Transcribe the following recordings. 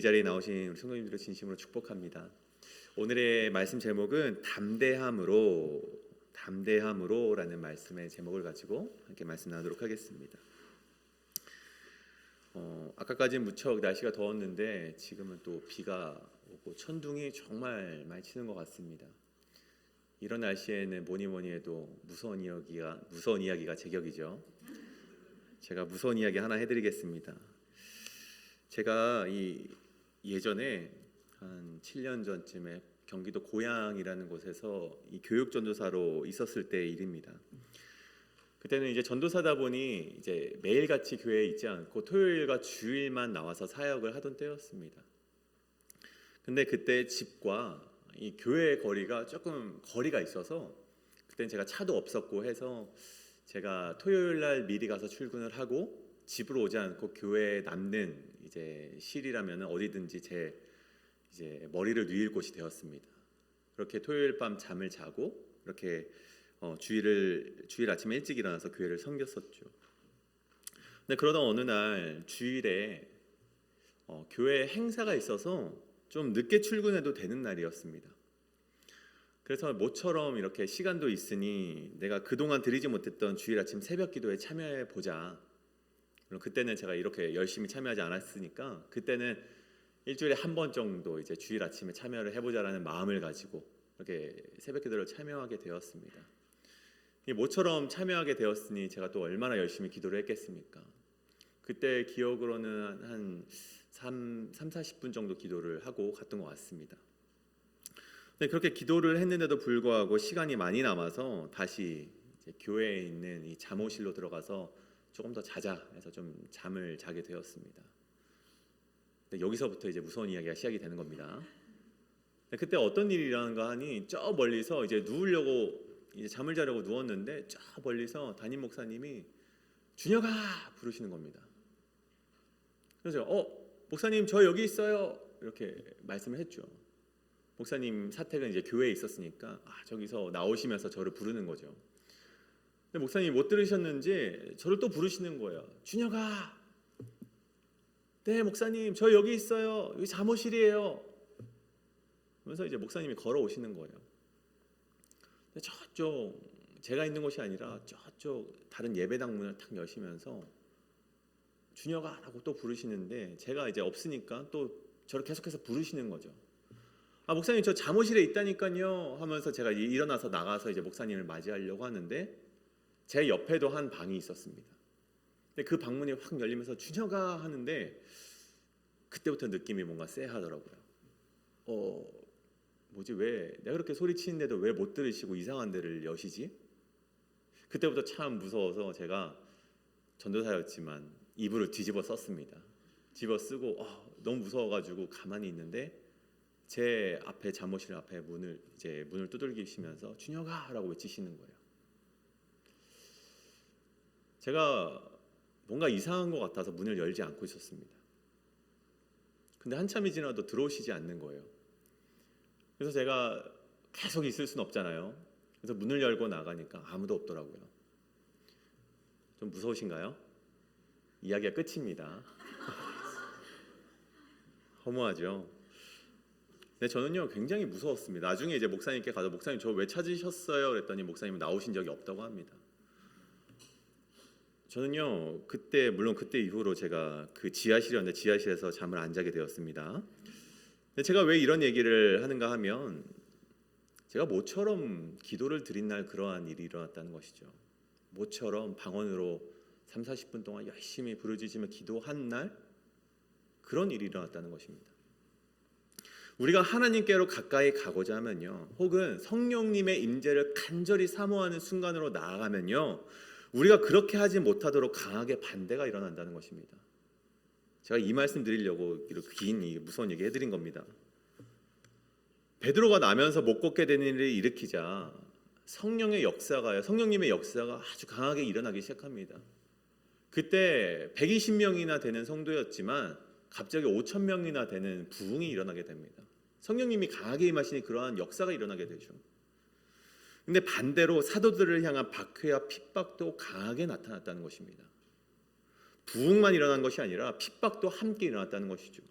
이 자리에 나오신 우리 성도님들을 진심으로 축복합니다. 오늘의 말씀 제목은 담대함으로라는 말씀의 제목을 가지고 함께 말씀 나누도록 하겠습니다. 아까까지는 무척 날씨가 더웠는데 지금은 또 비가 오고 천둥이 정말 많이 치는 것 같습니다. 이런 날씨에는 뭐니 해도 무서운 이야기가 제격이죠. 제가 무서운 이야기 하나 해드리겠습니다. 제가 예전에 한 7년 전쯤에 경기도 고양이라는 곳에서 이 교육전도사로 있었을 때의 일입니다. 그때는 이제 전도사다 보니 이제 매일같이 교회에 있지 않고 토요일과 주일만 나와서 사역을 하던 때였습니다. 근데 그때 집과 이 교회의 거리가 조금 거리가 있어서 그때는 제가 차도 없었고 해서 제가 토요일 날 미리 가서 출근을 하고 집으로 오지 않고 교회에 남는 이제 실이라면 어디든지 제 이제 머리를 누일 곳이 되었습니다. 그렇게 토요일 밤 잠을 자고 이렇게 주일 아침에 일찍 일어나서 교회를 섬겼었죠. 근데 그러던 어느 날 주일에 교회 행사가 있어서 좀 늦게 출근해도 되는 날이었습니다. 그래서 모처럼 이렇게 시간도 있으니 내가 그동안 드리지 못했던 주일 아침 새벽 기도에 참여해 보자. 그때는 제가 이렇게 열심히 참여하지 않았으니까 그때는 일주일에 한 번 정도 이제 주일 아침에 참여를 해보자라는 마음을 가지고 이렇게 새벽 기도를 참여하게 되었습니다. 모처럼 참여하게 되었으니 제가 또 얼마나 열심히 기도를 했겠습니까? 그때 기억으로는 한 40분 정도 기도를 하고 갔던 것 같습니다. 근데 그렇게 기도를 했는데도 불구하고 시간이 많이 남아서 다시 이제 교회에 있는 이 잠옷실로 들어가서 조금 더 자자 해서 좀 잠을 자게 되었습니다. 근데 여기서부터 이제 무서운 이야기가 시작이 되는 겁니다. 그때 어떤 일이 일어난가 하니 저 멀리서 이제 누우려고 이제 잠을 자려고 누웠는데 저 멀리서 담임 목사님이 준혁아 부르시는 겁니다. 그래서 목사님 저 여기 있어요 이렇게 말씀을 했죠. 목사님 사택은 이제 교회에 있었으니까 저기서 나오시면서 저를 부르는 거죠. 근데 목사님이 못 들으셨는지 저를 또 부르시는 거예요. 준혁아, 네 목사님 저 여기 있어요. 여기 잠옷실이에요. 그러면서 이제 목사님이 걸어오시는 거예요. 근데 저쪽 제가 있는 곳이 아니라 저쪽 다른 예배당 문을 탁 여시면서 준혁아 라고 또 부르시는데 제가 이제 없으니까 또 저를 계속해서 부르시는 거죠. 목사님 저 잠옷실에 있다니까요 하면서 제가 일어나서 나가서 이제 목사님을 맞이하려고 하는데 제 옆에도 한 방이 있었습니다. 근데 그 방문이 확 열리면서 준혁아 하는데 그때부터 느낌이 뭔가 쎄하더라고요. 뭐지 왜 내가 그렇게 소리치는데도 왜 못 들으시고 이상한 데를 여시지? 그때부터 참 무서워서 제가 전도사였지만 이불을 뒤집어 썼습니다. 뒤집어 쓰고 너무 무서워가지고 가만히 있는데 제 앞에 잠옷실 앞에 문을 두들기시면서 준혁아 라고 외치시는 거예요. 제가 뭔가 이상한 것 같아서 문을 열지 않고 있었습니다. 근데 한참이 지나도 들어오시지 않는 거예요. 그래서 제가 계속 있을 수는 없잖아요. 그래서 문을 열고 나가니까 아무도 없더라고요. 좀 무서우신가요? 이야기가 끝입니다. 허무하죠. 근데 저는요 굉장히 무서웠습니다. 나중에 이제 목사님께 가서 목사님 저 왜 찾으셨어요? 그랬더니 목사님은 나오신 적이 없다고 합니다. 저는요 물론 그때 이후로 제가 그 지하실이었는데 지하실에서 잠을 안 자게 되었습니다. 근데 제가 왜 이런 얘기를 하는가 하면 제가 모처럼 기도를 드린 날 그러한 일이 일어났다는 것이죠. 모처럼 방언으로 30-40분 동안 열심히 부르짖으며 기도한 날 그런 일이 일어났다는 것입니다. 우리가 하나님께로 가까이 가고자 하면요 혹은 성령님의 임재를 간절히 사모하는 순간으로 나아가면요 우리가 그렇게 하지 못하도록 강하게 반대가 일어난다는 것입니다. 제가 이 말씀 드리려고 이렇게 긴 무서운 얘기 해드린 겁니다. 베드로가 나면서 못 걷게 되는 일을 일으키자 성령님의 역사가 아주 강하게 일어나기 시작합니다. 그때 120명이나 되는 성도였지만 갑자기 5,000명이나 되는 부흥이 일어나게 됩니다. 성령님이 강하게 임하시니 그러한 역사가 일어나게 되죠. 근데 반대로 사도들을 향한 박해와 핍박도 강하게 나타났다는 것입니다. 부흥만 일어난 것이 아니라 핍박도 함께 일어났다는 것이죠.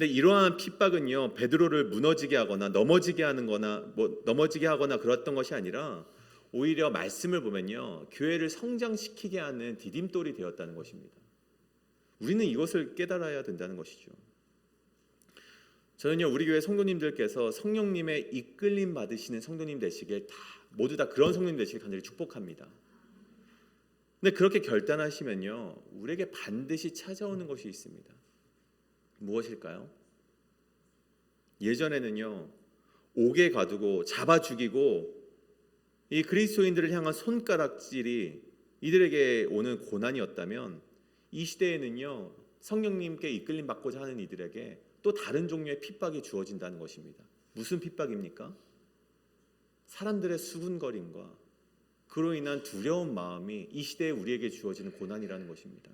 근데 이러한 핍박은요, 베드로를 무너지게 하거나 넘어지게 하거나 그랬던 것이 아니라 오히려 말씀을 보면요, 교회를 성장시키게 하는 디딤돌이 되었다는 것입니다. 우리는 이것을 깨달아야 된다는 것이죠. 저는요, 우리 교회 성도님들께서 성령님의 이끌림 받으시는 성도님 되시길 모두 다 그런 성도님 되시길 간절히 축복합니다. 근데 그렇게 결단하시면요, 우리에게 반드시 찾아오는 것이 있습니다. 무엇일까요? 예전에는요, 옥에 가두고 잡아 죽이고 이 그리스도인들을 향한 손가락질이 이들에게 오는 고난이었다면, 이 시대에는요, 성령님께 이끌림 받고자 하는 이들에게 또 다른 종류의 핍박이 주어진다는 것입니다. 무슨 핍박입니까? 사람들의 수군거림과 그로 인한 두려운 마음이 이 시대에 우리에게 주어지는 고난이라는 것입니다.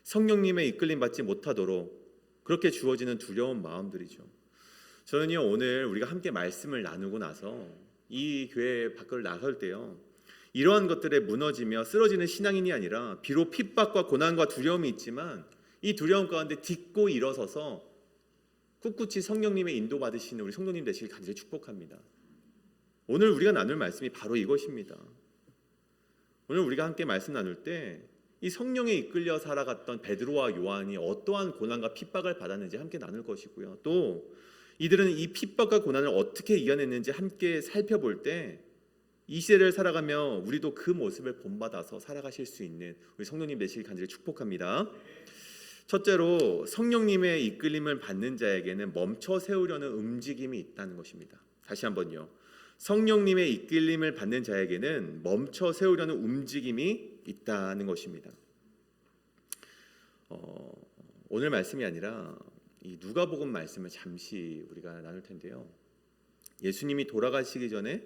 성령님의 이끌림 받지 못하도록 그렇게 주어지는 두려운 마음들이죠. 저는요, 오늘 우리가 함께 말씀을 나누고 나서 이 교회 밖을 나설 때요, 이러한 것들에 무너지며 쓰러지는 신앙인이 아니라 비록 핍박과 고난과 두려움이 있지만 이 두려움 가운데 딛고 일어서서 꿋꿋이 성령님의 인도받으시는 우리 성도님 되시길 간절히 축복합니다. 오늘 우리가 나눌 말씀이 바로 이것입니다. 오늘 우리가 함께 말씀 나눌 때 이 성령에 이끌려 살아갔던 베드로와 요한이 어떠한 고난과 핍박을 받았는지 함께 나눌 것이고요. 또 이들은 이 핍박과 고난을 어떻게 이겨냈는지 함께 살펴볼 때 이 시대를 살아가며 우리도 그 모습을 본받아서 살아가실 수 있는 우리 성도님 되시길 간절히 축복합니다. 첫째로, 성령님의 이끌림을 받는 자에게는 멈춰 세우려는 움직임이 있다는 것입니다. 다시 한번요. 성령님의 이끌림을 받는 자에게는 멈춰 세우려는 움직임이 있다는 것입니다. 오늘 말씀이 아니라 이 누가복음 말씀을 잠시 우리가 나눌 텐데요. 예수님이 돌아가시기 전에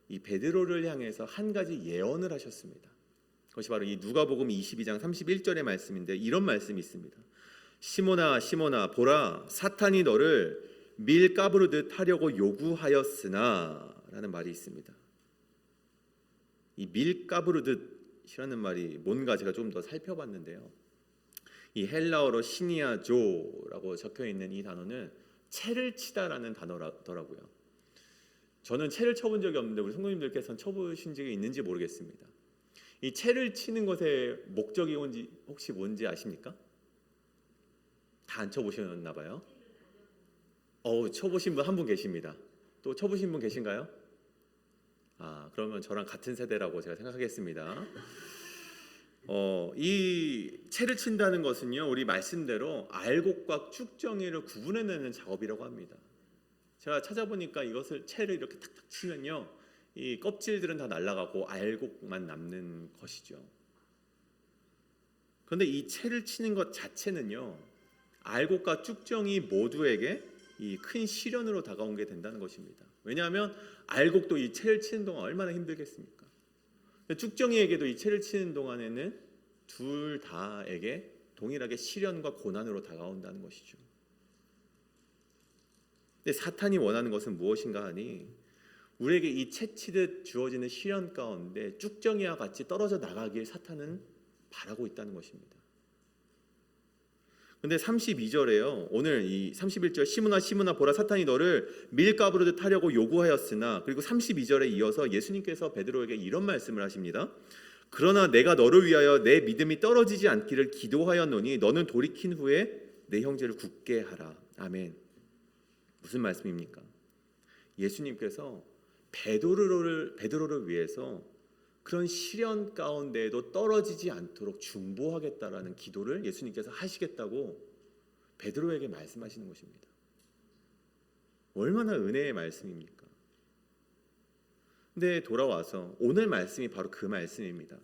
이 베드로를 향해서 한 가지 예언을 하셨습니다. 그것이 바로 이 누가복음 22장 31절의 말씀인데, 이런 말씀이 있습니다. 시몬아 시몬아 보라, 사탄이 너를 밀 까부르듯 하려고 요구하였으나, 라는 말이 있습니다. 이 밀 까부르듯이라는 말이 뭔가 제가 좀 더 살펴봤는데요, 이 헬라어로 시니아조라고 적혀있는 이 단어는 채를 치다라는 단어더라고요. 저는 채를 쳐본 적이 없는데 우리 성도님들께서는 쳐보신 적이 있는지 모르겠습니다. 이 채를 치는 것의 목적이 혹시 뭔지 아십니까? 다 안 쳐보셨나 봐요. 쳐보신 분 한 분 계십니다. 또 쳐보신 분 계신가요? 그러면 저랑 같은 세대라고 제가 생각하겠습니다. 이 채를 친다는 것은요, 우리 말씀대로 알곡과 쭉정이를 구분해내는 작업이라고 합니다. 제가 찾아보니까 이것을 채를 이렇게 탁탁 치면요, 이 껍질들은 다 날아가고 알곡만 남는 것이죠. 그런데 이 채를 치는 것 자체는요, 알곡과 쭉정이 모두에게 이 큰 시련으로 다가오게 된다는 것입니다. 왜냐하면 알곡도 이 채를 치는 동안 얼마나 힘들겠습니까? 쭉정이에게도 이 채를 치는 동안에는 둘 다에게 동일하게 시련과 고난으로 다가온다는 것이죠. 근데 사탄이 원하는 것은 무엇인가 하니, 우리에게 이 채치듯 주어지는 시련 가운데 쭉정이와 같이 떨어져 나가길 사탄은 바라고 있다는 것입니다. 근데 32절에요. 오늘 이 31절, 시므나 시므나 보라, 사탄이 너를 밀가부르듯 하려고 요구하였으나, 그리고 32절에 이어서 예수님께서 베드로에게 이런 말씀을 하십니다. 그러나 내가 너를 위하여 내 믿음이 떨어지지 않기를 기도하였노니 너는 돌이킨 후에 내 형제를 굳게 하라. 아멘. 무슨 말씀입니까? 예수님께서 베드로를 위해서 그런 시련 가운데에도 떨어지지 않도록 중보하겠다라는 기도를 예수님께서 하시겠다고 베드로에게 말씀하시는 것입니다. 얼마나 은혜의 말씀입니까? 근데 돌아와서 오늘 말씀이 바로 그 말씀입니다.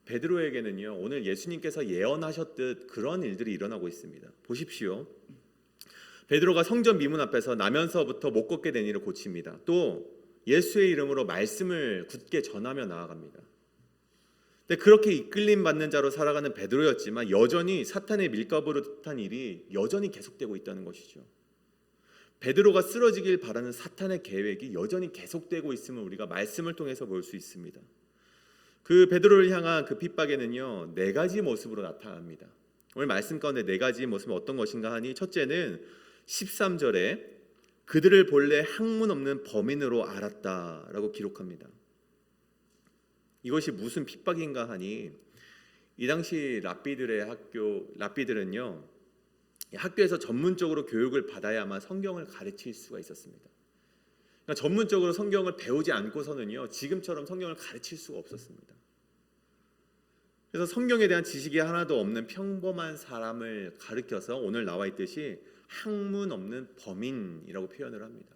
베드로에게는요, 오늘 예수님께서 예언하셨듯 그런 일들이 일어나고 있습니다. 보십시오. 베드로가 성전 미문 앞에서 나면서부터 못 걷게 된 일을 고칩니다. 또 예수의 이름으로 말씀을 굳게 전하며 나아갑니다. 근데 그렇게 이끌림 받는 자로 살아가는 베드로였지만 여전히 사탄의 밀가부르듯한 일이 여전히 계속되고 있다는 것이죠. 베드로가 쓰러지길 바라는 사탄의 계획이 여전히 계속되고 있음을 우리가 말씀을 통해서 볼 수 있습니다. 그 베드로를 향한 그 핍박에는요, 네 가지 모습으로 나타납니다. 오늘 말씀 가운데 네 가지 모습은 어떤 것인가 하니, 첫째는 13절에 그들을 본래 학문 없는 범인으로 알았다라고 기록합니다. 이것이 무슨 핍박인가 하니, 이 당시 랍비들은요, 학교에서 전문적으로 교육을 받아야만 성경을 가르칠 수가 있었습니다. 그러니까 전문적으로 성경을 배우지 않고서는요, 지금처럼 성경을 가르칠 수가 없었습니다. 그래서 성경에 대한 지식이 하나도 없는 평범한 사람을 가르쳐서 오늘 나와 있듯이 학문 없는 범인이라고 표현을 합니다.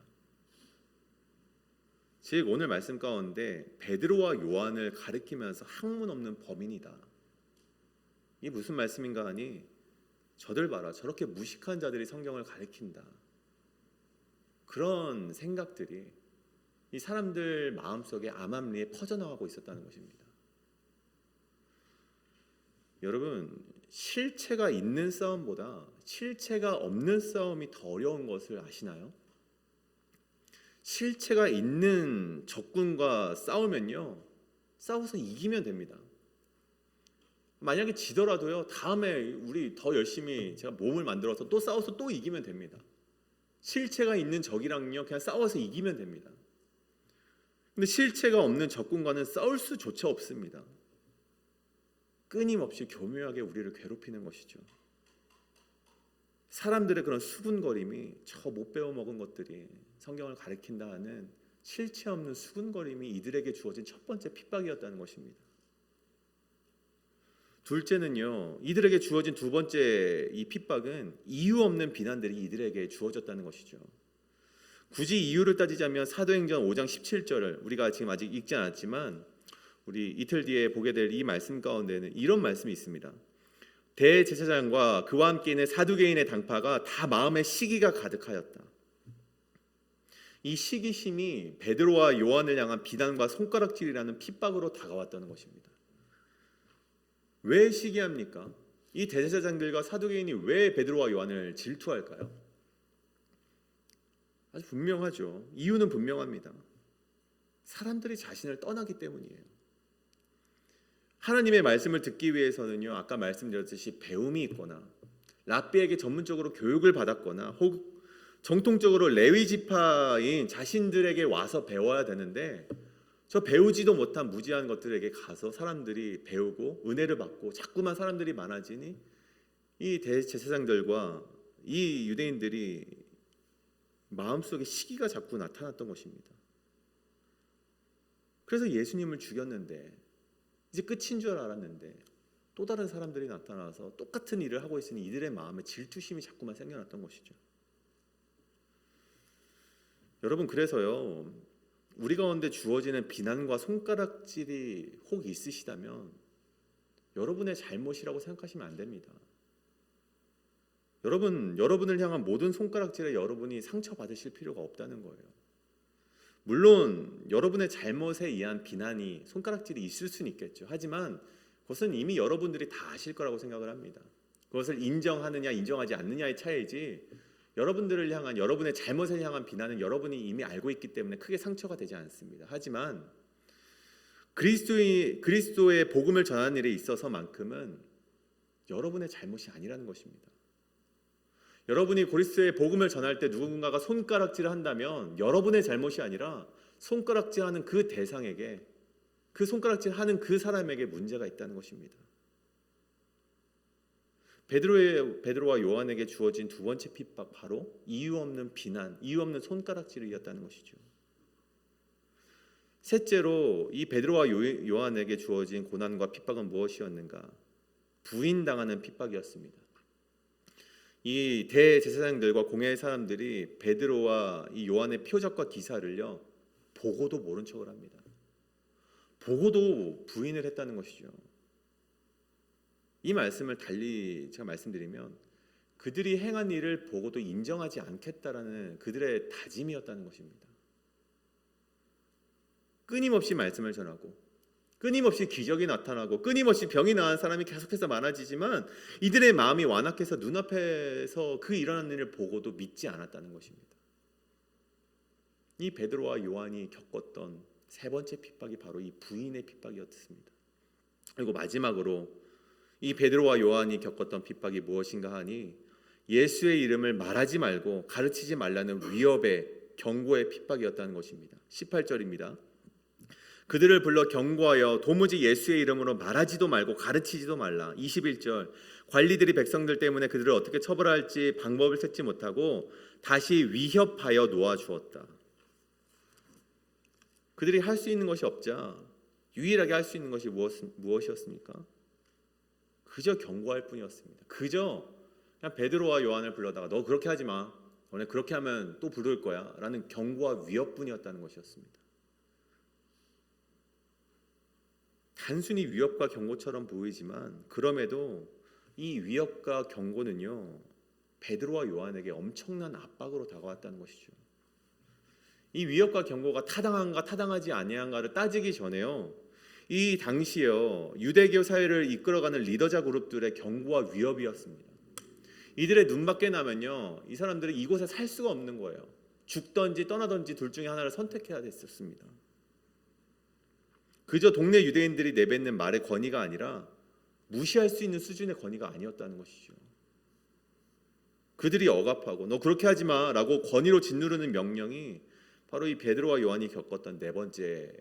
즉 오늘 말씀 가운데 베드로와 요한을 가리키면서 학문 없는 범인이다. 이게 무슨 말씀인가 하니, 저들 봐라, 저렇게 무식한 자들이 성경을 가리킨다. 그런 생각들이 이 사람들 마음속에 암암리에 퍼져나가고 있었다는 것입니다. 여러분, 실체가 있는 싸움보다 실체가 없는 싸움이 더 어려운 것을 아시나요? 실체가 있는 적군과 싸우면요, 싸워서 이기면 됩니다. 만약에 지더라도요, 다음에 우리 더 열심히 제가 몸을 만들어서 또 싸워서 또 이기면 됩니다. 실체가 있는 적이랑요, 그냥 싸워서 이기면 됩니다. 근데 실체가 없는 적군과는 싸울 수조차 없습니다. 끊임없이 교묘하게 우리를 괴롭히는 것이죠. 사람들의 그런 수군거림이, 저 못 배워먹은 것들이 성경을 가리킨다 하는 실체 없는 수군거림이 이들에게 주어진 첫 번째 핍박이었다는 것입니다. 둘째는요, 이들에게 주어진 두 번째 이 핍박은 이유 없는 비난들이 이들에게 주어졌다는 것이죠. 굳이 이유를 따지자면 사도행전 5장 17절을 우리가 지금 아직 읽지 않았지만 우리 이틀 뒤에 보게 될 이 말씀 가운데는 이런 말씀이 있습니다. 대제사장과 그와 함께 있는 사두개인의 당파가 다 마음에 시기가 가득하였다. 이 시기심이 베드로와 요한을 향한 비난과 손가락질이라는 핍박으로 다가왔다는 것입니다. 왜 시기합니까? 이 대제사장들과 사두개인이 왜 베드로와 요한을 질투할까요? 아주 분명하죠. 이유는 분명합니다. 사람들이 자신을 떠나기 때문이에요. 하나님의 말씀을 듣기 위해서는요, 아까 말씀드렸듯이 배움이 있거나 랍비에게 전문적으로 교육을 받았거나 혹 정통적으로 레위 지파인 자신들에게 와서 배워야 되는데, 저 배우지도 못한 무지한 것들에게 가서 사람들이 배우고 은혜를 받고 자꾸만 사람들이 많아지니 이 대제사장들과 이 유대인들이 마음속에 시기가 자꾸 나타났던 것입니다. 그래서 예수님을 죽였는데 이제 끝인 줄 알았는데 또 다른 사람들이 나타나서 똑같은 일을 하고 있으니 이들의 마음에 질투심이 자꾸만 생겨났던 것이죠. 여러분, 그래서요, 우리 가운데 주어지는 비난과 손가락질이 혹 있으시다면 여러분의 잘못이라고 생각하시면 안 됩니다. 여러분을 향한 모든 손가락질에 여러분이 상처받으실 필요가 없다는 거예요. 물론 여러분의 잘못에 의한 비난이, 손가락질이 있을 수는 있겠죠. 하지만 그것은 이미 여러분들이 다 아실 거라고 생각을 합니다. 그것을 인정하느냐 인정하지 않느냐의 차이지, 여러분들을 향한, 여러분의 잘못을 향한 비난은 여러분이 이미 알고 있기 때문에 크게 상처가 되지 않습니다. 하지만 그리스도의 복음을 전하는 일에 있어서만큼은 여러분의 잘못이 아니라는 것입니다. 여러분이 그리스도의 복음을 전할 때 누군가가 손가락질을 한다면 여러분의 잘못이 아니라 손가락질하는 그 대상에게, 그 손가락질하는 그 사람에게 문제가 있다는 것입니다. 베드로와 요한에게 주어진 두 번째 핍박, 바로 이유 없는 비난, 이유 없는 손가락질이었다는 것이죠. 셋째로 이 베드로와 요한에게 주어진 고난과 핍박은 무엇이었는가? 부인당하는 핍박이었습니다. 이 대제사장들과 공회의 사람들이 베드로와 이 요한의 표적과 기사를요, 보고도 모른 척을 합니다. 보고도 부인을 했다는 것이죠. 이 말씀을 달리 제가 말씀드리면 그들이 행한 일을 보고도 인정하지 않겠다라는 그들의 다짐이었다는 것입니다. 끊임없이 말씀을 전하고 끊임없이 기적이 나타나고 끊임없이 병이 나은 사람이 계속해서 많아지지만 이들의 마음이 완악해서 눈앞에서 그 일어나는 일을 보고도 믿지 않았다는 것입니다. 이 베드로와 요한이 겪었던 세 번째 핍박이 바로 이 부인의 핍박이었습니다. 그리고 마지막으로 이 베드로와 요한이 겪었던 핍박이 무엇인가 하니 예수의 이름을 말하지 말고 가르치지 말라는 위협의 경고의 핍박이었다는 것입니다. 18절입니다. 그들을 불러 경고하여 도무지 예수의 이름으로 말하지도 말고 가르치지도 말라. 21절 관리들이 백성들 때문에 그들을 어떻게 처벌할지 방법을 찾지 못하고 다시 위협하여 놓아주었다. 그들이 할 수 있는 것이 없자 유일하게 할 수 있는 것이 무엇이었습니까? 그저 경고할 뿐이었습니다. 그저 그냥 베드로와 요한을 불러다가 너 그렇게 하지 마. 너네 그렇게 하면 또 부를 거야. 라는 경고와 위협뿐이었다는 것이었습니다. 단순히 위협과 경고처럼 보이지만 그럼에도 이 위협과 경고는요 베드로와 요한에게 엄청난 압박으로 다가왔다는 것이죠. 이 위협과 경고가 타당한가 타당하지 아니한가를 따지기 전에요 이 당시요 유대교 사회를 이끌어가는 리더자 그룹들의 경고와 위협이었습니다. 이들의 눈밖에 나면요 이 사람들은 이곳에 살 수가 없는 거예요. 죽던지 떠나던지 둘 중에 하나를 선택해야 됐었습니다. 그저 동네 유대인들이 내뱉는 말의 권위가 아니라 무시할 수 있는 수준의 권위가 아니었다는 것이죠. 그들이 억압하고 너 그렇게 하지 마라고 권위로 짓누르는 명령이 바로 이 베드로와 요한이 겪었던 네 번째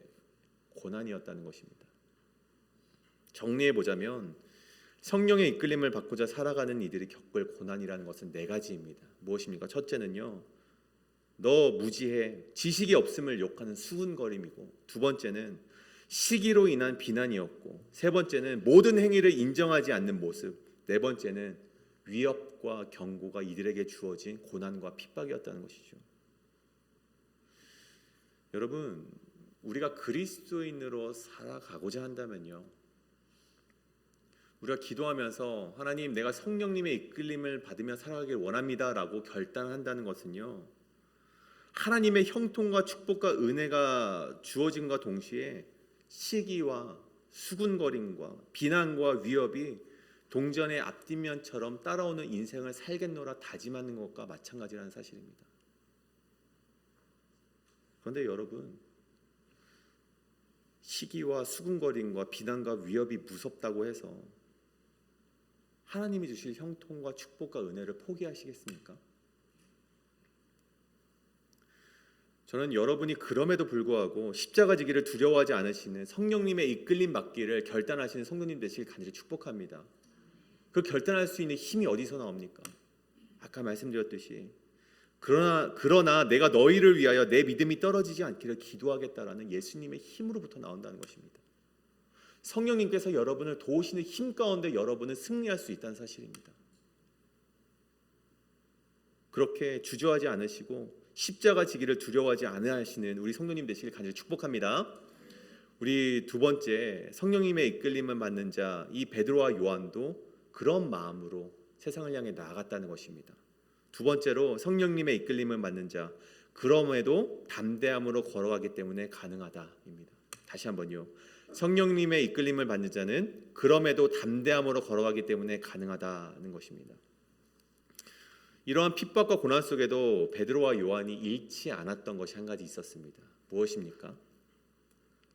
고난이었다는 것입니다. 정리해보자면 성령의 이끌림을 받고자 살아가는 이들이 겪을 고난이라는 것은 네 가지입니다. 무엇입니까? 첫째는요 너 무지해 지식이 없음을 욕하는 수군거림이고, 두 번째는 시기로 인한 비난이었고, 세 번째는 모든 행위를 인정하지 않는 모습, 네 번째는 위협과 경고가 이들에게 주어진 고난과 핍박이었다는 것이죠. 여러분, 우리가 그리스도인으로 살아가고자 한다면요, 우리가 기도하면서 하나님 내가 성령님의 이끌림을 받으며 살아가길 원합니다 라고 결단한다는 것은요, 하나님의 형통과 축복과 은혜가 주어진과 동시에 시기와 수군거림과 비난과 위협이 동전의 앞뒷면처럼 따라오는 인생을 살겠노라 다짐하는 것과 마찬가지라는 사실입니다. 그런데 여러분, 시기와 수군거림과 비난과 위협이 무섭다고 해서 하나님이 주실 형통과 축복과 은혜를 포기하시겠습니까? 저는 여러분이 그럼에도 불구하고 십자가 지기를 두려워하지 않으시는 성령님의 이끌림 받기를 결단하시는 성도님 되시길 간절히 축복합니다. 그 결단할 수 있는 힘이 어디서 나옵니까? 아까 말씀드렸듯이 그러나 내가 너희를 위하여 내 믿음이 떨어지지 않기를 기도하겠다라는 예수님의 힘으로부터 나온다는 것입니다. 성령님께서 여러분을 도우시는 힘 가운데 여러분은 승리할 수 있다는 사실입니다. 그렇게 주저하지 않으시고 십자가 지기를 두려워하지 않으시는 우리 성도님 되시길 간절히 축복합니다. 우리 두 번째, 성령님의 이끌림을 받는 자, 이 베드로와 요한도 그런 마음으로 세상을 향해 나아갔다는 것입니다. 두 번째로, 성령님의 이끌림을 받는 자, 그럼에도 담대함으로 걸어가기 때문에 가능하다입니다. 다시 한번요. 성령님의 이끌림을 받는 자는 그럼에도 담대함으로 걸어가기 때문에 가능하다는 것입니다. 이러한 핍박과 고난 속에도 베드로와 요한이 잃지 않았던 것이 한 가지 있었습니다. 무엇입니까?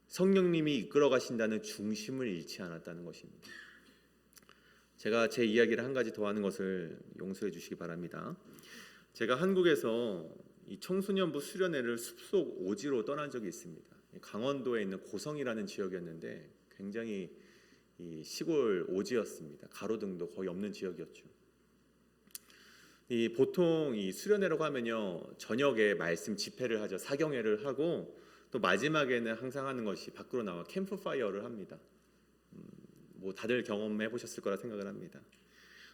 성령님이 이끌어 가신다는 중심을 잃지 않았다는 것입니다. 제가 제 이야기를 한 가지 더 하는 것을 용서해 주시기 바랍니다. 제가 한국에서 이 청소년부 수련회를 숲속 오지로 떠난 적이 있습니다. 강원도에 있는 고성이라는 지역이었는데 굉장히 이 시골 오지였습니다. 가로등도 거의 없는 지역이었죠. 보통 이 수련회라고 하면요, 저녁에 말씀 집회를 하죠. 사경회를 하고 또 마지막에는 항상 하는 것이 밖으로 나와 캠프파이어를 합니다. 뭐 다들 경험해 보셨을 거라 생각을 합니다.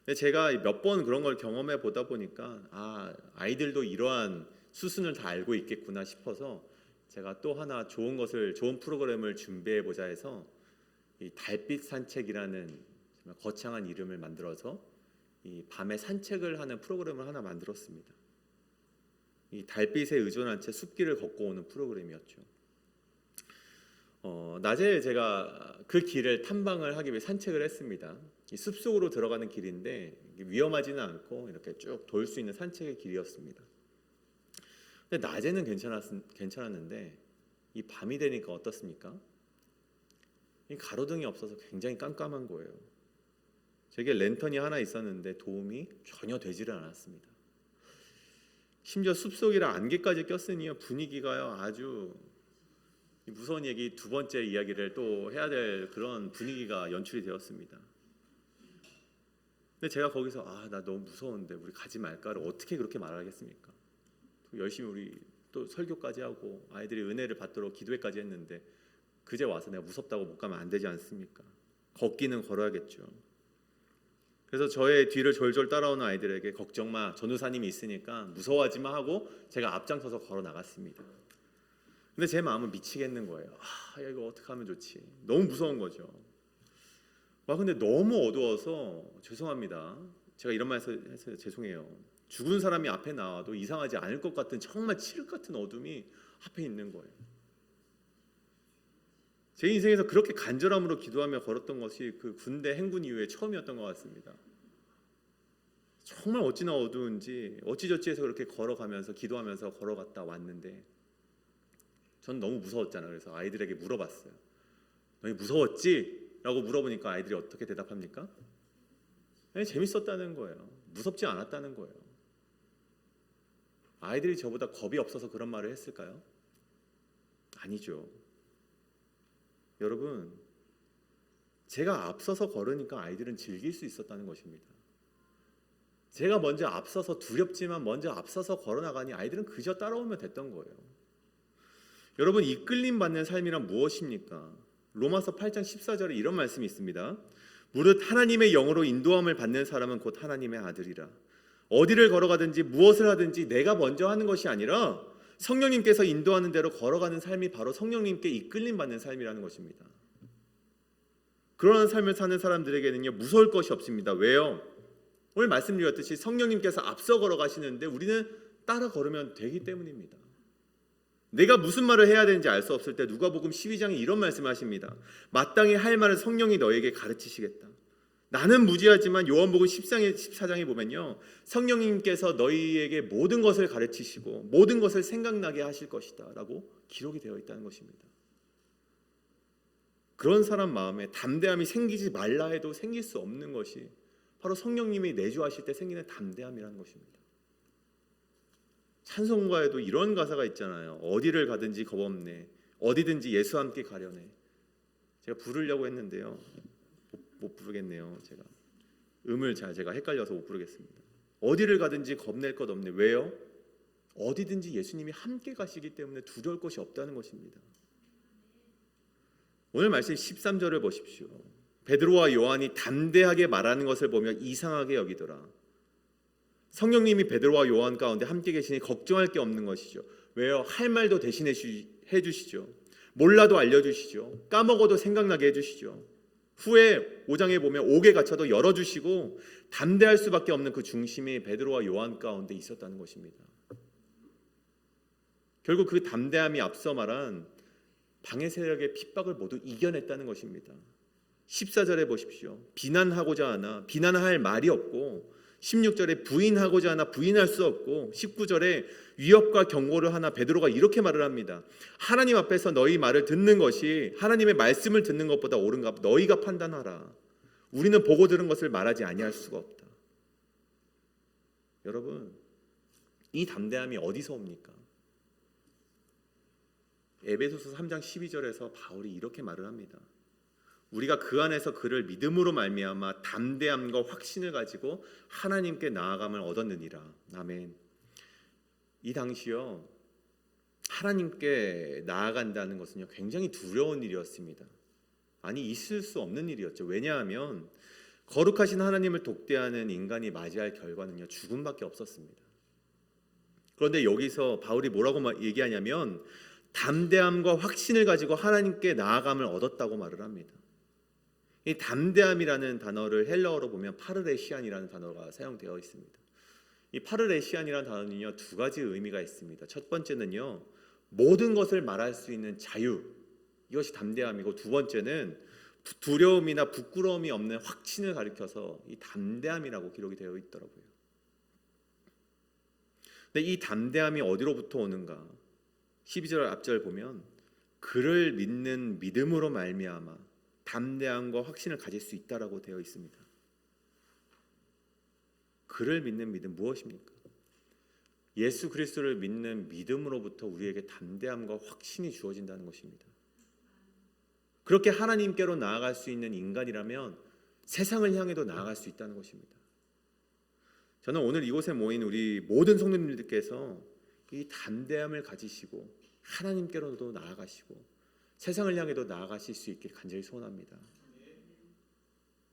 근데 제가 몇 번 그런 걸 경험해 보다 보니까 아이들도 이러한 수순을 다 알고 있겠구나 싶어서 제가 또 하나 좋은 프로그램을 준비해 보자 해서 이 달빛 산책이라는 정말 거창한 이름을 만들어서 이 밤에 산책을 하는 프로그램을 하나 만들었습니다. 이 달빛에 의존한 채 숲길을 걷고 오는 프로그램이었죠. 낮에 제가 그 길을 탐방을 하기 위해 산책을 했습니다. 이 숲속으로 들어가는 길인데 위험하지는 않고 이렇게 쭉 돌 수 있는 산책의 길이었습니다. 근데 낮에는 괜찮았는데 이 밤이 되니까 어떻습니까? 이 가로등이 없어서 굉장히 깜깜한 거예요. 제게 랜턴이 하나 있었는데 도움이 전혀 되지를 않았습니다. 심지어 숲속이라 안개까지 꼈으니요, 분위기가요 아주 무서운 얘기, 두 번째 이야기를 또 해야 될 그런 분위기가 연출이 되었습니다. 근데 제가 거기서 나 너무 무서운데 우리 가지 말까를 어떻게 그렇게 말하겠습니까? 열심히 우리 또 설교까지 하고 아이들이 은혜를 받도록 기도회까지 했는데 그제 와서 내가 무섭다고 못 가면 안 되지 않습니까? 걷기는 걸어야겠죠. 그래서 저의 뒤를 졸졸 따라오는 아이들에게 걱정 마, 전도사님이 있으니까 무서워하지 마 하고 제가 앞장서서 걸어 나갔습니다. 근데 제 마음은 미치겠는 거예요. 이거 어떻게 하면 좋지? 너무 무서운 거죠. 근데 너무 어두워서 죄송합니다. 제가 이런 말 해서 죄송해요. 죽은 사람이 앞에 나와도 이상하지 않을 것 같은 정말 칠흑 같은 어둠이 앞에 있는 거예요. 제 인생에서 그렇게 간절함으로 기도하며 걸었던 것이 그 군대 행군 이후에 처음이었던 것 같습니다. 정말 어찌나 어두운지 어찌저찌해서 그렇게 걸어가면서 기도하면서 걸어갔다 왔는데 전 너무 무서웠잖아요. 그래서 아이들에게 물어봤어요. 너희 무서웠지? 라고 물어보니까 아이들이 어떻게 대답합니까? 재밌었다는 거예요. 무섭지 않았다는 거예요. 아이들이 저보다 겁이 없어서 그런 말을 했을까요? 아니죠. 여러분, 제가 앞서서 걸으니까 아이들은 즐길 수 있었다는 것입니다. 제가 먼저 앞서서 두렵지만 먼저 앞서서 걸어나가니 아이들은 그저 따라오면 됐던 거예요. 여러분, 이끌림 받는 삶이란 무엇입니까? 로마서 8장 14절에 이런 말씀이 있습니다. 무릇 하나님의 영으로 인도함을 받는 사람은 곧 하나님의 아들이라. 어디를 걸어가든지 무엇을 하든지 내가 먼저 하는 것이 아니라 성령님께서 인도하는 대로 걸어가는 삶이 바로 성령님께 이끌림 받는 삶이라는 것입니다. 그러한 삶을 사는 사람들에게는요, 무서울 것이 없습니다. 왜요? 오늘 말씀드렸듯이 성령님께서 앞서 걸어가시는데 우리는 따라 걸으면 되기 때문입니다. 내가 무슨 말을 해야 되는지 알 수 없을 때 누가복음 12장에 이런 말씀을 하십니다. 마땅히 할 말을 성령이 너에게 가르치시겠다. 나는 무지하지만 요한복음 14장에 보면요, 성령님께서 너희에게 모든 것을 가르치시고 모든 것을 생각나게 하실 것이다 라고 기록이 되어 있다는 것입니다. 그런 사람 마음에 담대함이 생기지 말라 해도 생길 수 없는 것이 바로 성령님이 내주하실 때 생기는 담대함이라는 것입니다. 찬송가에도 이런 가사가 있잖아요. 어디를 가든지 겁없네, 어디든지 예수와 함께 가려네. 제가 부르려고 했는데요, 못 부르겠네요. 제가 헷갈려서 못 부르겠습니다. 어디를 가든지 겁낼 것 없네. 왜요? 어디든지 예수님이 함께 가시기 때문에 두려울 것이 없다는 것입니다. 오늘 말씀 13절을 보십시오. 베드로와 요한이 담대하게 말하는 것을 보며 이상하게 여기더라. 성령님이 베드로와 요한 가운데 함께 계시니 걱정할 게 없는 것이죠. 왜요? 할 말도 대신해 주시죠. 몰라도 알려주시죠. 까먹어도 생각나게 해주시죠. 후에 5장에 보면 옥에 갇혀도 열어주시고 담대할 수밖에 없는 그 중심이 베드로와 요한 가운데 있었다는 것입니다. 결국 그 담대함이 앞서 말한 방해 세력의 핍박을 모두 이겨냈다는 것입니다. 14절에 보십시오. 비난하고자 하나 비난할 말이 없고, 16절에 부인하고자 하나 부인할 수 없고, 19절에 위협과 경고를 하나 베드로가 이렇게 말을 합니다. 하나님 앞에서 너희 말을 듣는 것이 하나님의 말씀을 듣는 것보다 옳은가 너희가 판단하라. 우리는 보고 들은 것을 말하지 아니할 수가 없다. 여러분, 이 담대함이 어디서 옵니까? 에베소서 3장 12절에서 바울이 이렇게 말을 합니다. 우리가 그 안에서 그를 믿음으로 말미암아 담대함과 확신을 가지고 하나님께 나아감을 얻었느니라. 아멘. 이 당시요, 하나님께 나아간다는 것은요, 굉장히 두려운 일이었습니다. 아니, 있을 수 없는 일이었죠. 왜냐하면 거룩하신 하나님을 독대하는 인간이 맞이할 결과는요, 죽음밖에 없었습니다. 그런데 여기서 바울이 뭐라고 얘기하냐면 담대함과 확신을 가지고 하나님께 나아감을 얻었다고 말을 합니다. 이 담대함이라는 단어를 헬라어로 보면 파르레시안이라는 단어가 사용되어 있습니다. 이 파르레시안이라는 단어는요, 두 가지 의미가 있습니다. 첫 번째는요, 모든 것을 말할 수 있는 자유, 이것이 담대함이고, 두 번째는 두려움이나 부끄러움이 없는 확신을 가리켜서 이 담대함이라고 기록이 되어 있더라고요. 근데 이 담대함이 어디로부터 오는가? 12절 앞절 보면 그를 믿는 믿음으로 말미암아 담대함과 확신을 가질 수 있다라고 되어 있습니다. 그를 믿는 믿음 무엇입니까? 예수 그리스도를 믿는 믿음으로부터 우리에게 담대함과 확신이 주어진다는 것입니다. 그렇게 하나님께로 나아갈 수 있는 인간이라면 세상을 향해도 나아갈 수 있다는 것입니다. 저는 오늘 이곳에 모인 우리 모든 성도님들께서 이 담대함을 가지시고 하나님께로도 나아가시고 세상을 향해도 나아가실 수 있길 간절히 소원합니다.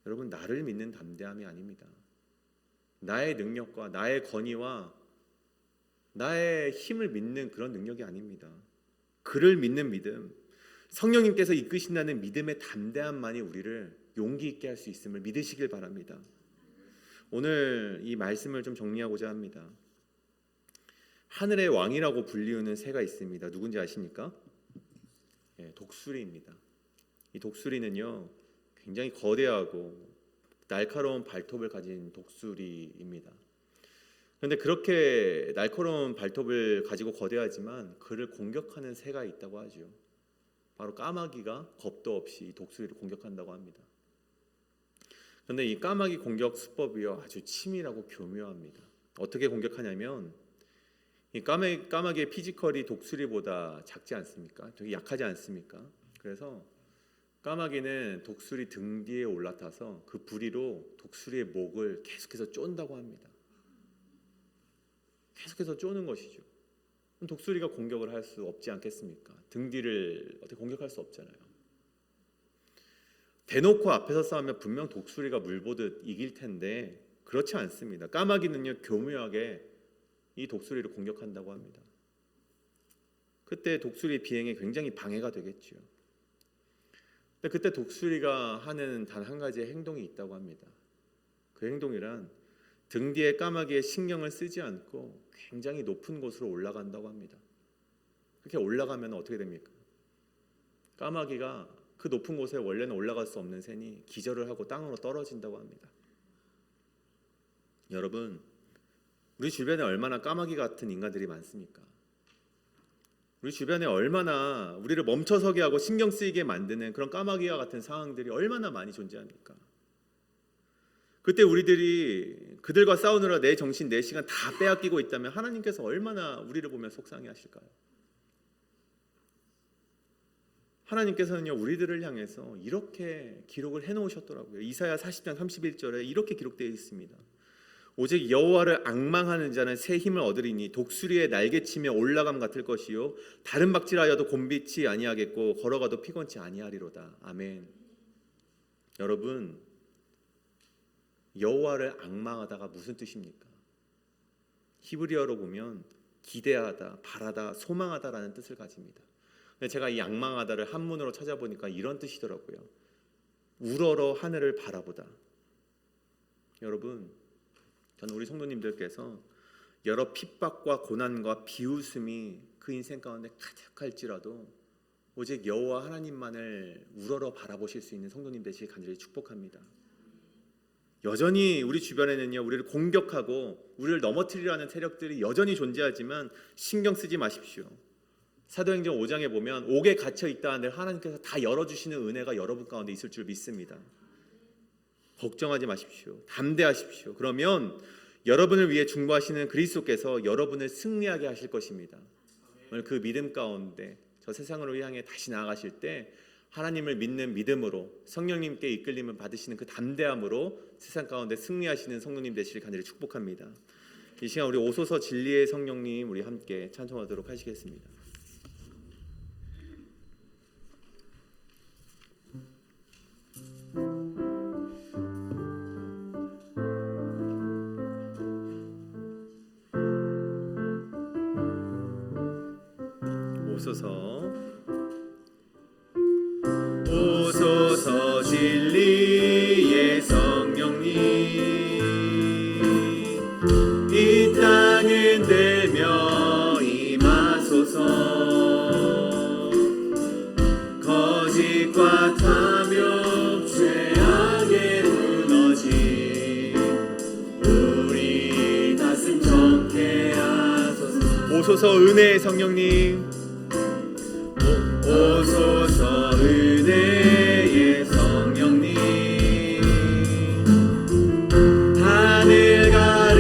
여러분, 나를 믿는 담대함이 아닙니다. 나의 능력과 나의 권위와 나의 힘을 믿는 그런 능력이 아닙니다. 그를 믿는 믿음, 성령님께서 이끄신다는 믿음의 담대함만이 우리를 용기 있게 할 수 있음을 믿으시길 바랍니다. 오늘 이 말씀을 좀 정리하고자 합니다. 하늘의 왕이라고 불리우는 새가 있습니다. 누군지 아십니까? 독수리입니다. 이 독수리는요, 굉장히 거대하고 날카로운 발톱을 가진 독수리입니다. 그런데 그렇게 날카로운 발톱을 가지고 거대하지만 그를 공격하는 새가 있다고 하죠. 바로 까마귀가 겁도 없이 독수리를 공격한다고 합니다. 그런데 이 까마귀 공격 수법이요, 아주 치밀하고 교묘합니다. 어떻게 공격하냐면 이 까마귀의 피지컬이 독수리보다 작지 않습니까? 되게 약하지 않습니까? 그래서 까마귀는 독수리 등 뒤에 올라타서 그 부리로 독수리의 목을 계속해서 쫀다고 합니다. 계속해서 쪼는 것이죠. 그럼 독수리가 공격을 할 수 없지 않겠습니까? 등 뒤를 어떻게 공격할 수 없잖아요. 대놓고 앞에서 싸우면 분명 독수리가 물 보듯 이길 텐데 그렇지 않습니다. 까마귀는요, 교묘하게 이 독수리를 공격한다고 합니다. 그때 독수리 비행에 굉장히 방해가 되겠죠. 근데 그때 독수리가 하는 단 한 가지의 행동이 있다고 합니다. 그 행동이란 등 뒤에 까마귀의 신경을 쓰지 않고 굉장히 높은 곳으로 올라간다고 합니다. 그렇게 올라가면 어떻게 됩니까? 까마귀가 그 높은 곳에 원래는 올라갈 수 없는 새니 기절을 하고 땅으로 떨어진다고 합니다. 여러분, 우리 주변에 얼마나 까마귀 같은 인간들이 많습니까? 우리 주변에 얼마나 우리를 멈춰서게 하고 신경 쓰이게 만드는 그런 까마귀와 같은 상황들이 얼마나 많이 존재합니까? 그때 우리들이 그들과 싸우느라 내 정신, 내 시간 다 빼앗기고 있다면 하나님께서 얼마나 우리를 보면 속상해 하실까요? 하나님께서는요, 우리들을 향해서 이렇게 기록을 해놓으셨더라고요. 이사야 40장 31절에 이렇게 기록되어 있습니다. 오직 여호와를 앙망하는 자는 새 힘을 얻으리니 독수리의 날개치며 올라감 같을 것이요 다른 박질하여도 곤비치 아니하겠고 걸어가도 피곤치 아니하리로다. 아멘. 여러분, 여호와를 앙망하다가 무슨 뜻입니까? 히브리어로 보면 기대하다, 바라다, 소망하다라는 뜻을 가집니다. 근데 제가 이 앙망하다를 한문으로 찾아보니까 이런 뜻이더라고요. 우러러 하늘을 바라보다. 여러분, 저는 우리 성도님들께서 여러 핍박과 고난과 비웃음이 그 인생 가운데 가득할지라도 오직 여호와 하나님만을 우러러 바라보실 수 있는 성도님 되시길 간절히 축복합니다. 여전히 우리 주변에는요, 우리를 공격하고 우리를 넘어뜨리려는 세력들이 여전히 존재하지만 신경 쓰지 마십시오. 사도행전 5장에 보면 옥에 갇혀 있다 하는데 하나님께서 다 열어주시는 은혜가 여러분 가운데 있을 줄 믿습니다. 걱정하지 마십시오. 담대하십시오. 그러면 여러분을 위해 중보하시는 그리스도께서 여러분을 승리하게 하실 것입니다. 오늘 그 믿음 가운데 저 세상으로 향해 다시 나아가실 때 하나님을 믿는 믿음으로 성령님께 이끌림을 받으시는 그 담대함으로 세상 가운데 승리하시는 성도님 되시길 간절히 축복합니다. 이 시간 우리 오소서 진리의 성령님 우리 함께 찬송하도록 하시겠습니다. 오소서 진리의 성령님 이 땅은 들며 임하소서 거짓과 탐욕 죄악에 무너진 우리 가슴 정케 하소서. 오소서 은혜의 성령님 오소서 은혜의 성령님 하늘 가라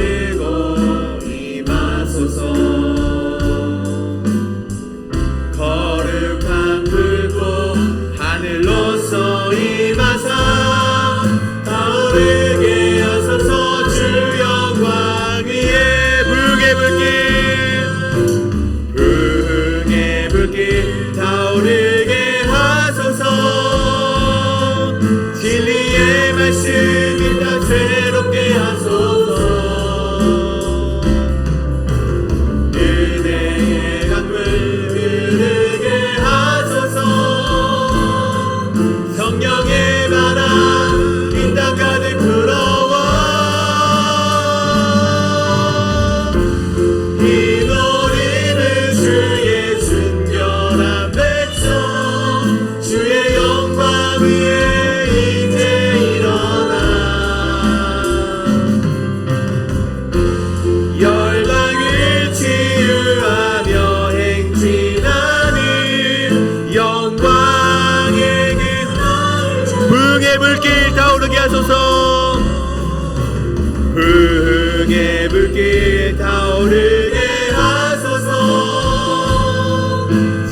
오르게 하소서.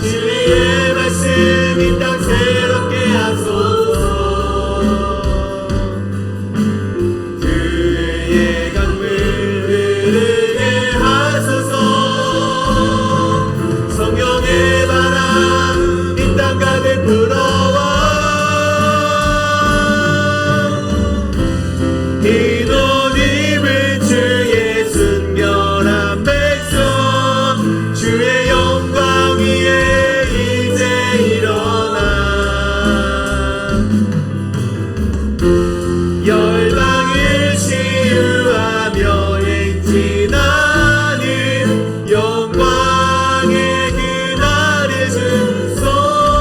진리의 말씀 이 땅 새롭게 하소서. 주의 강물 흐르게 하소서. 성령의 바람 이 땅 가득 불어와 기도님을 주의 순결한 백성 주의 영광 위에 이제 일어나 열방을 치유하며 행진하는 영광의 그날을 주소서.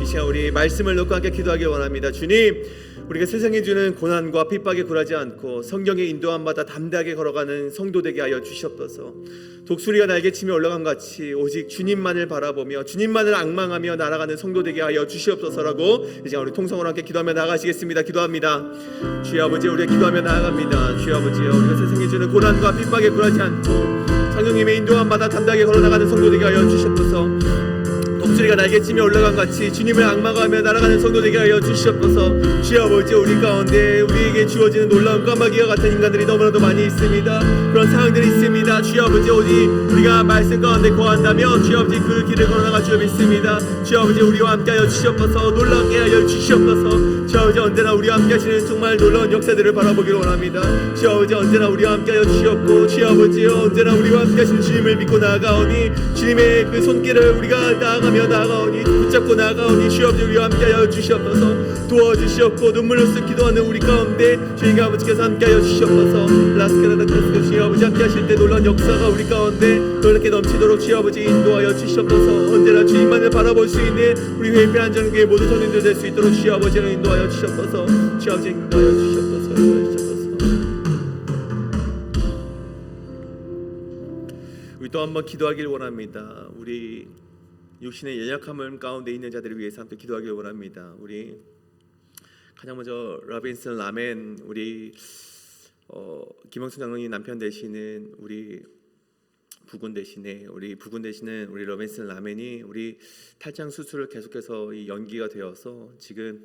이 시간 우리 말씀을 놓고 함께 기도하기 원합니다. 주님, 우리가 세상에 주는 고난과 핍박에 굴하지 않고 성경의 인도함 받아 담대하게 걸어가는 성도 되게 하여 주시옵소서. 독수리가 날개치며 올라간 같이 오직 주님만을 바라보며 주님만을 앙망하며 날아가는 성도 되게 하여 주시옵소서라고 이제 우리 통성으로 함께 기도하며 나가시겠습니다. 기도합니다. 주여 아버지, 우리가 기도하며 나아갑니다. 주여 아버지여, 우리가 세상에 주는 고난과 핍박에 굴하지 않고 성령님의 인도함 받아 담대하게 걸어나가는 성도 되게 하여 주시옵소서. 독수리가 날개치며 올라간 같이 주님을 앙망하며 날아가는 성도 되게 하여 주시옵소서. 주여 아버지, 우리 가운데 우리에게 주어지는 놀라운 까마귀와 같은 인간들이 너무나도 많이 있습니다. 그런 상황들이 있습니다. 주여 아버지, 오직 우리가 말씀 가운데 거한다면 주여 아버지 그 길을 걸어나가 주여 믿습니다. 주여 아버지, 우리와 함께하여 주시옵소서. 놀랍게 하여 주시옵소서. 주여 아버지, 언제나 우리와 함께 하시는 정말 놀라운 역사들을 바라보기를 원합니다. 주여 아버지, 언제나 우리와 함께하여 주시옵고 주여 아버지, 언제나 우리와 함께 하시는 주님을 믿고 나아가오니 주님의 그 손길을 우리가 나아가오니 붙잡고 나아가오니 주여 아버지, 우리와 함께하여 주시옵소서. 도와주시옵고 눈물로 기도하는 우리 가운데 주님 아버지께서 함께하여 주시옵소서. 라스케라다크라스케 주여 아버지, 함께하실 때 놀라운 역사가 우리 가운데 놀랍게 넘치도록 주여 아버지 인도하여 주시옵소서. 언제나 주님만을 바라볼 수 있는 우리 회의편 안전교회 모두 성인들 될 수 있도록 주여 아버지를 인도하여 주시옵소서. 주여 아버지 인도하여 주시옵소서. 우리 또 한번 기도하길 원합니다. 우리 육신의 연약함 가운데 있는 자들을 위해서 함께 기도하길 원합니다. 우리 가장 먼저 로빈슨 라멘, 우리 김영순 장로님 남편 되시는 우리 부군 되시는 우리 로빈슨 라멘이 우리 탈장 수술을 계속해서 이 연기가 되어서 지금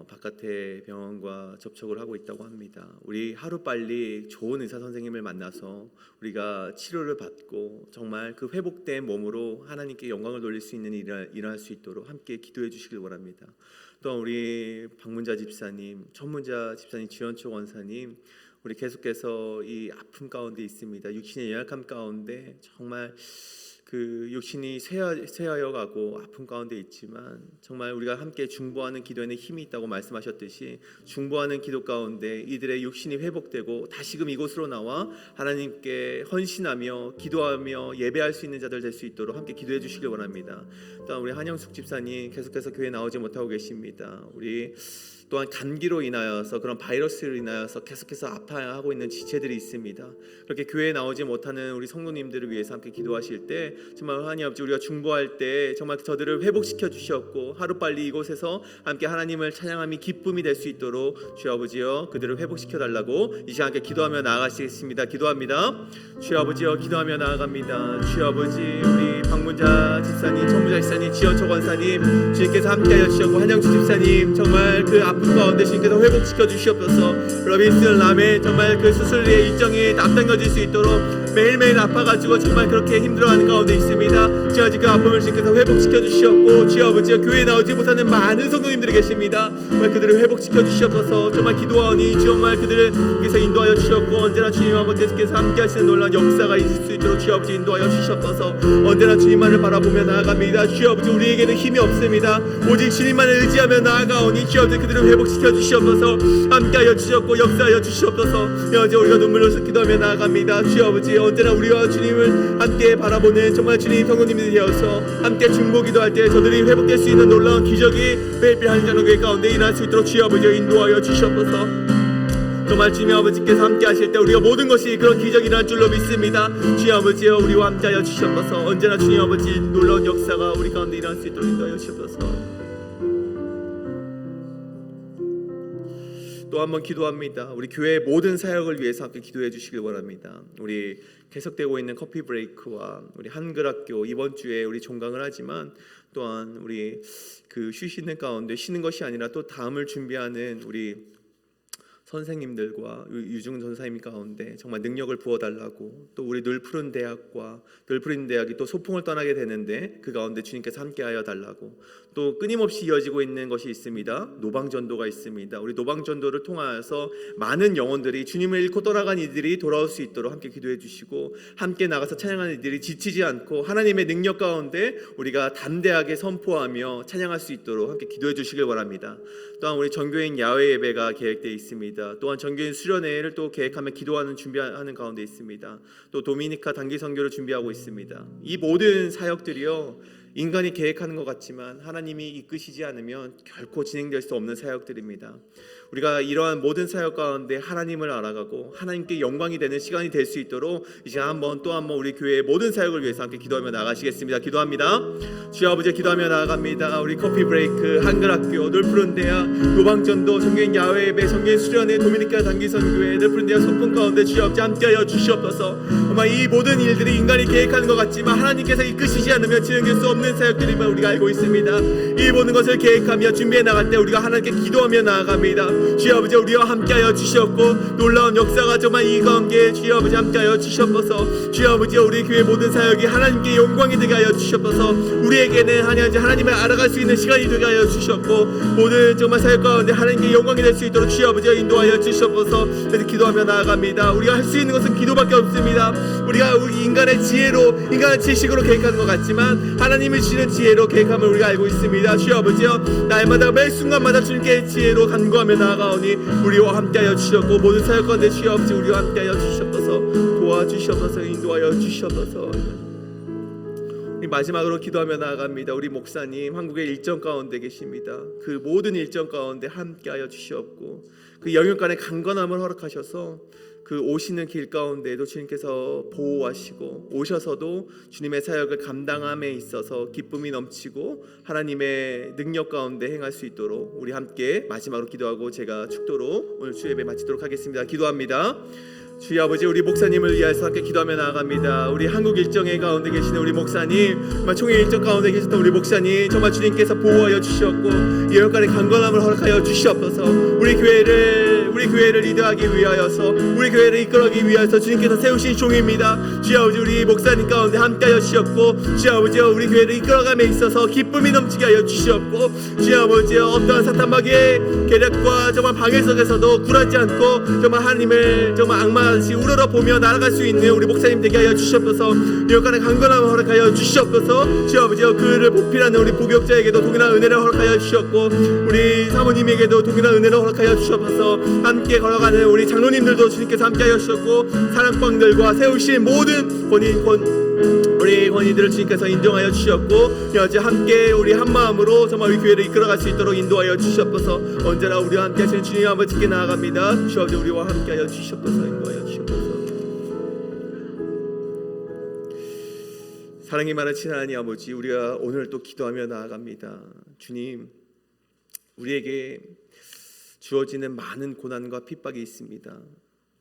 바깥에 병원과 접촉을 하고 있다고 합니다. 우리 하루빨리 좋은 의사 선생님을 만나서 우리가 치료를 받고 정말 그 회복된 몸으로 하나님께 영광을 돌릴 수 있는 일을 일어날 수 있도록 함께 기도해 주시길 원합니다. 또한 우리 박문자 집사님, 천문자 집사님, 지원초 원사님, 우리 계속해서 이 아픔 가운데 있습니다. 육신의 연약함 가운데 정말 그 육신이 쇠하여 가고 아픔 가운데 있지만 정말 우리가 함께 중보하는 기도에는 힘이 있다고 말씀하셨듯이 중보하는 기도 가운데 이들의 육신이 회복되고 다시금 이곳으로 나와 하나님께 헌신하며 기도하며 예배할 수 있는 자들 될 수 있도록 함께 기도해 주시길 원합니다. 또한 우리 한영숙 집사님 계속해서 교회 나오지 못하고 계십니다. 우리 또한 감기로 인하여서 그런 바이러스로 인하여서 계속해서 아파하고 있는 지체들이 있습니다. 그렇게 교회에 나오지 못하는 우리 성도님들을 위해서 함께 기도하실 때 정말 하나님 아버지, 우리가 중보할 때 정말 저들을 회복시켜 주시옵고 하루빨리 이곳에서 함께 하나님을 찬양함이 기쁨이 될 수 있도록 주여 아버지여 그들을 회복시켜 달라고 이 시간 함께 기도하며 나아가시겠습니다. 기도합니다. 주여 아버지여 기도하며 나아갑니다. 주여 아버지, 우리 박문자 집사님, 천문자 집사님, 지연초 권사님 주님께서 함께하여 주시옵고 한영수 집사님 정말 그 아픔 가운데 주님께서 회복시켜 주시옵소서. 로빈슨 라멘 정말 그 수술의 일정이 앞당겨질 수 있도록 매일매일 아파가지고 정말 그렇게 힘들어하는 가운데 있습니다. 주여 아버지, 그 아픔을 주님께서 회복시켜 주시옵고 주여 아버지, 교회에 나오지 못하는 많은 성도님들이 계십니다. 정말 그들을 회복시켜 주시옵소서. 정말 기도하오니 정말 그들을 위해서 인도하여 주시옵고 언제나 주님 아버지께서 함께 하시는 놀라운 역사가 있을 수 있도록 주여 아버지 인도하여 주시옵소서. 언제나 주님만을 바라보며 나아갑니다. 주여 아버지, 우리에게는 힘이 없습니다. 오직 주님만을 의지하며 나아가오니 주여 아버지 그들을 회복시켜 주시옵소서. 함께하여 주시옵고 역사하여 주시옵소서. 어제 우리가 눈물로 기도하며 나아갑니다. 주여 아버지, 언제나 우리와 주님을 함께 바라보는 정말 주님 성도님들이 되어서 함께 중보 기도할 때 저들이 회복될 수 있는 놀라운 기적이 매일매일 한전교회 가운데 일어날 수 있도록 주여 아버지 인도하여 주시옵소서. 정말 주님 아버지께서 함께 하실 때 우리가 모든 것이 그런 기적이 일어날 줄로 믿습니다. 주여 아버지여 우리와 함께하여 주시옵소서. 언제나 주님 아버지 놀라운 역사가 우리 가운데 일어날 수 있도록 인도하여 주시옵소서. 또 한 번 기도합니다. 우리 교회의 모든 사역을 위해서 함께 기도해 주시길 원합니다. 우리 계속되고 있는 커피 브레이크와 우리 한글학교 이번 주에 우리 종강을 하지만 또한 우리 그 쉬시는 가운데 쉬는 것이 아니라 또 다음을 준비하는 우리 선생님들과 유중 전사님 가운데 정말 능력을 부어달라고, 또 우리 늘푸른 대학과 늘푸른 대학이 또 소풍을 떠나게 되는데 그 가운데 주님께서 함께하여 달라고, 또 끊임없이 이어지고 있는 것이 있습니다. 노방전도가 있습니다. 우리 노방전도를 통하여서 많은 영혼들이 주님을 잃고 떠나간 이들이 돌아올 수 있도록 함께 기도해 주시고, 함께 나가서 찬양하는 이들이 지치지 않고 하나님의 능력 가운데 우리가 담대하게 선포하며 찬양할 수 있도록 함께 기도해 주시길 바랍니다. 또한 우리 전교인 야외 예배가 계획되어 있습니다. 또한 전교인 수련회를 또 계획하며 기도하는 준비하는 가운데 있습니다. 또 도미니카 단기 선교를 준비하고 있습니다. 이 모든 사역들이요, 인간이 계획하는 것 같지만 하나님이 이끄시지 않으면 결코 진행될 수 없는 사역들입니다. 우리가 이러한 모든 사역 가운데 하나님을 알아가고 하나님께 영광이 되는 시간이 될 수 있도록 이제 한번 또 한 번 우리 교회의 모든 사역을 위해서 함께 기도하며 나가시겠습니다. 기도합니다. 주여 아버지, 기도하며 나아갑니다. 우리 커피 브레이크, 한글학교, 늘푸른 대학, 노방전도, 전교인 야외 예배, 전교인 수련회, 도미니카 단기 선교회, 늘푸른 대학 소풍 가운데 주여 아버지 함께하여 주시옵소서. 정말 이 모든 일들이 인간이 계획하는 것 같지만 하나님께서 이끄시지 않으면 진행될 수 없는 사역들임을 우리가 알고 있습니다. 이 모든 것을 계획하며 준비해 나갈 때 우리가 하나님께 기도하며 나아갑니다. 주여 아버지, 우리와 함께하여 주시옵고 놀라운 역사가 정말 이 가운데 주여 아버지 함께하여 주시옵소서. 주여 아버지, 우리 교회 모든 사역이 하나님께 영광이 되게 하여 주시옵소서. 우리에게는 하나님을 알아갈 수 있는 시간이 되게 하여 주시옵고, 모든 정말 사역 가운데 하나님께 영광이 될 수 있도록 주여 아버지 인도하여 주시옵소서. 그래서 기도하며 나아갑니다. 우리가 할 수 있는 것은 기도밖에 없습니다. 우리가 우리 인간의 지혜로, 인간의 지식으로 계획하는 것 같지만 하나님이 주시는 지혜로 계획함을 우리가 알고 있습니다. 주여 아버지여, 날마다 매 순간마다 주님께 지혜로 간구하며 나아가오니 우리와 함께하여 주시옵고, 모든 사역 가운데 주여 아버지 우리와 함께하여 주시옵소서. 도와주시옵소서. 인도하여 주시옵소서. 우리 마지막으로 기도하며 나아갑니다. 우리 목사님 한국의 일정 가운데 계십니다. 그 모든 일정 가운데 함께하여 주시옵고, 그 영육간의 강건함을 허락하셔서 그 오시는 길 가운데에도 주님께서 보호하시고, 오셔서도 주님의 사역을 감당함에 있어서 기쁨이 넘치고 하나님의 능력 가운데 행할 수 있도록 우리 함께 마지막으로 기도하고 제가 축도로 오늘 주 예배 마치도록 하겠습니다. 기도합니다. 주여 아버지, 우리 목사님을 위해서 함께 기도하며 나아갑니다. 우리 한국 일정회 가운데 계시는 우리 목사님, 정말 총회 일정 가운데 계셨던 우리 목사님, 정말 주님께서 보호하여 주시옵고 이 열간의 강건함을 허락하여 주시옵소서. 우리 교회를 리드하기 위하여서, 우리 교회를 이끌어가기 위하여서 주님께서 세우신 종입니다. 주여 아버지, 우리 목사님 가운데 함께하여 주시옵고, 주여 아버지 우리 교회를 이끌어감에 있어서 기쁨이 넘치게 하여 주시옵고, 주여 아버지 어떠한 사탄마귀의 계략과 정말 방해 속에서도 굴하지 않고 정말 하나님을 정말 악마같이 우러러보며 날아갈 수 있는 우리 목사님 되게 하여 주시옵소서. 여간의 강건함을 허락하여 주시옵소서. 주여 아버지, 그를 보필하는 우리 부교육자에게도 동일한 은혜를 허락하여 주시옵고, 우리 사모님에게도 동일한 은혜를 허락하여 주시옵소서. 함께 걸어가는 우리 장로님들도 주님께서 함께하여 주셨고, 사랑방들과 세우신 모든 우리 권위들을 주님께서 인정하여 주셨고, 여지 함께 우리 한마음으로 정말 우리 교회를 이끌어갈 수 있도록 인도하여 주시옵소서. 언제나 우리와 함께 하시는 주님 아버지께 나아갑니다. 주여 아버지, 우리와 함께하여 주시옵소서. 인도하여 주시옵소서. 사랑이 많으신 하나님 아버지, 우리가 오늘 또 기도하며 나아갑니다. 주님, 우리에게 주어지는 많은 고난과 핍박이 있습니다.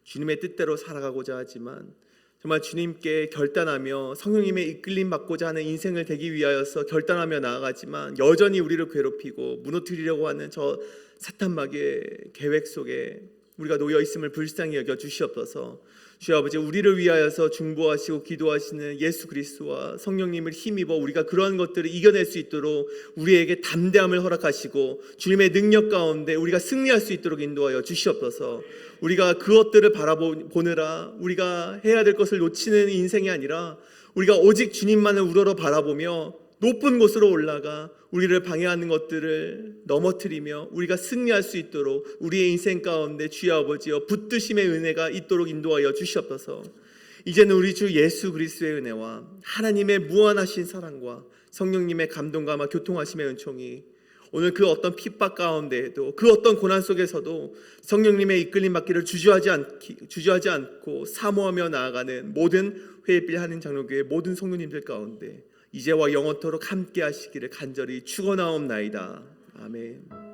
주님의 뜻대로 살아가고자 하지만 정말 주님께 결단하며 성령님의 이끌림 받고자 하는 인생을 되기 위하여서 결단하며 나아가지만 여전히 우리를 괴롭히고 무너뜨리려고 하는 저 사탄마귀의 계획 속에 우리가 놓여 있음을 불쌍히 여겨 주시옵소서. 주여 아버지, 우리를 위하여서 중보하시고 기도하시는 예수 그리스도와 성령님을 힘입어 우리가 그러한 것들을 이겨낼 수 있도록 우리에게 담대함을 허락하시고 주님의 능력 가운데 우리가 승리할 수 있도록 인도하여 주시옵소서. 우리가 그것들을 바라보느라 우리가 해야 될 것을 놓치는 인생이 아니라 우리가 오직 주님만을 우러러 바라보며 높은 곳으로 올라가 우리를 방해하는 것들을 넘어뜨리며 우리가 승리할 수 있도록 우리의 인생 가운데 주여 아버지여 붙드심의 은혜가 있도록 인도하여 주시옵소서. 이제는 우리 주 예수 그리스도의 은혜와 하나님의 무한하신 사랑과 성령님의 감동과 교통하심의 은총이 오늘 그 어떤 핍박 가운데에도 그 어떤 고난 속에서도 성령님의 이끌림 받기를 주저하지 않고 사모하며 나아가는 모든 회일빌 한인 장로교회 모든 성도님들 가운데 이제와 영원토록 함께 하시기를 간절히 축원하옵나이다. 아멘.